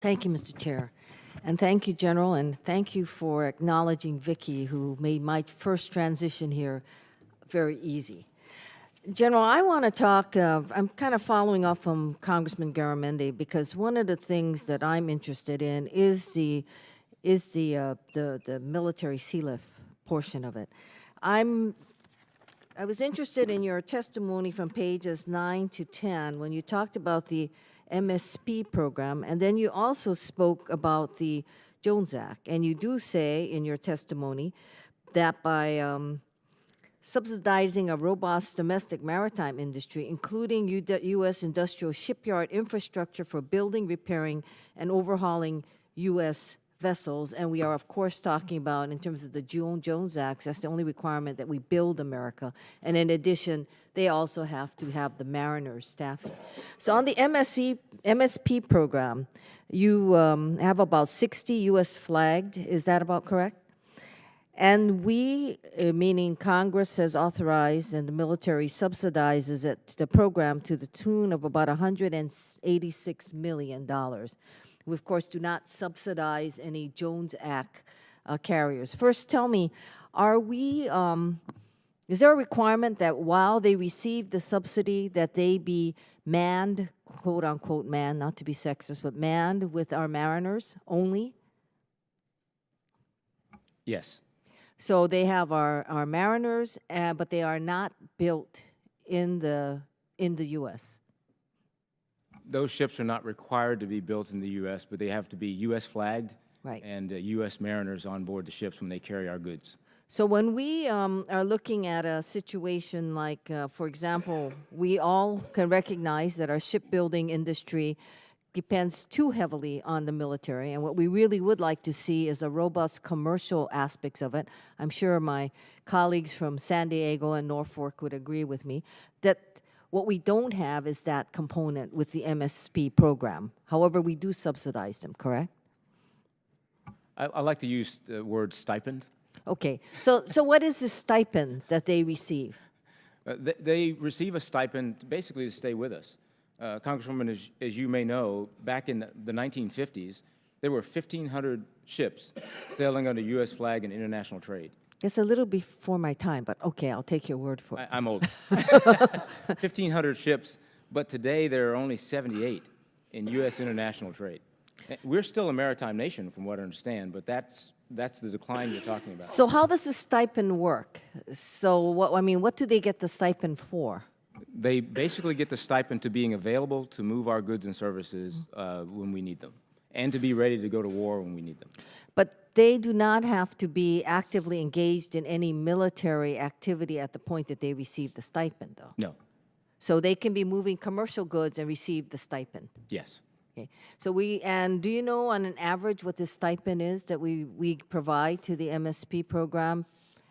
Thank you, Mr. Chair. And thank you, General, and thank you for acknowledging Vicky, who made my first transition here very easy. General, I want to talk, I'm kind of following up from Congressman Garamendi, because one of the things that I'm interested in is the military CLIF portion of it. I was interested in your testimony from pages 9 to 10 when you talked about the MSP program, and then you also spoke about the Jones Act. And you do say in your testimony that by subsidizing a robust domestic maritime industry, including U.S. industrial shipyard infrastructure for building, repairing, and overhauling U.S. vessels. And we are, of course, talking about, in terms of the Jones Act, that's the only requirement that we build America. And in addition, they also have to have the mariners staffing. So on the MSP program, you have about 60 U.S. flagged. Is that about correct? And we, meaning Congress, has authorized and the military subsidizes it, the program to the tune of about $186 million. We, of course, do not subsidize any Jones Act carriers. First, tell me, is there a requirement that while they receive the subsidy that they be manned, quote unquote manned, not to be sexist, but manned with our mariners only? Yes. So they have our mariners, but they are not built in the U.S. Those ships are not required to be built in the U.S., but they have to be U.S. flagged, Right. and U.S. mariners on board the ships when they carry our goods. So when we are looking at a situation like, for example, we all can recognize that our shipbuilding industry depends too heavily on the military, and what we really would like to see is a robust commercial aspects of it. I'm sure my colleagues from San Diego and Norfolk would agree with me that what we don't have is that component with the MSP program. However, we do subsidize them, correct? I like to use the word stipend. Okay, so what is the stipend that they receive? They receive a stipend basically to stay with us. Congresswoman, as you may know, back in the 1950s, there were 1,500 ships sailing under U.S. flag in international trade. It's a little before my time, but okay, I'll take your word for it. I'm old. 1,500 ships, but today there are only 78 in U.S. international trade. We're still a maritime nation, from what I understand, but that's the decline you're talking about. So how does the stipend work? So what do they get the stipend for? They basically get the stipend to being available to move our goods and services when we need them, and to be ready to go to war when we need them. But they do not have to be actively engaged in any military activity at the point that they receive the stipend, though? No. So they can be moving commercial goods and receive the stipend? Yes. Okay. So and do you know on an average what the stipend is that we provide to the MSP program?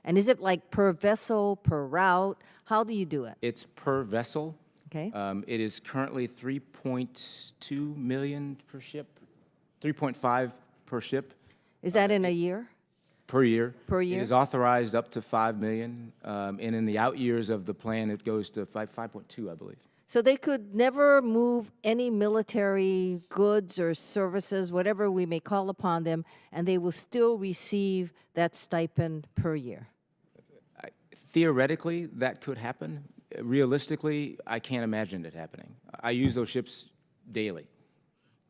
And is it like per vessel, per route? How do you do it? It's per vessel. Okay. It is currently 3.2 million per ship, 3.5 per ship. Is that in a year? Per year. Per year? It is authorized up to 5 million, and in the out years of the plan, it goes to 5.2, I believe. So they could never move any military goods or services, whatever we may call upon them, and they will still receive that stipend per year. Theoretically, that could happen. Realistically, I can't imagine it happening. I use those ships daily.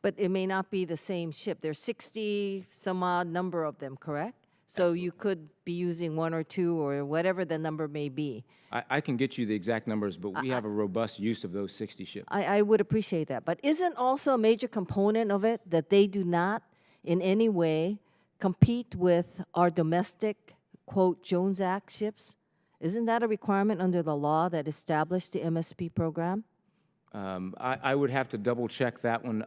But it may not be the same ship. There's 60 some odd number of them, correct? So you could be using one or two or whatever the number may be. I can get you the exact numbers, but we have a robust use of those 60 ships. I would appreciate that. But isn't also a major component of it that they do not in any way compete with our domestic, quote, Jones Act ships? Isn't that a requirement under the law that established the MSP program? I would have to double check that one.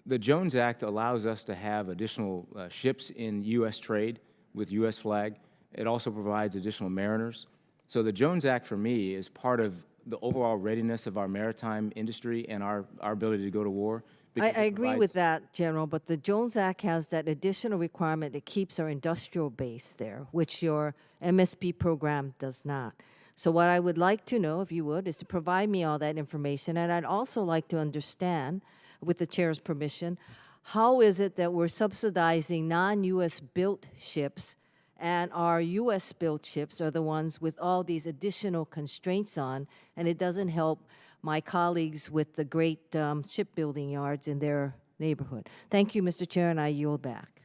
The Jones Act allows us to have additional ships in U.S. trade with U.S. flag. It also provides additional mariners. So the Jones Act, for me, is part of the overall readiness of our maritime industry and our ability to go to war. I agree with that, General, but the Jones Act has that additional requirement that keeps our industrial base there, which your MSP program does not. So what I would like to know, if you would, is to provide me all that information, and I'd also like to understand with the chair's permission, how is it that we're subsidizing non-U.S. built ships and our U.S. built ships are the ones with all these additional constraints on, and it doesn't help my colleagues with the great shipbuilding yards in their neighborhood? Thank you, Mr. Chair, and I yield back.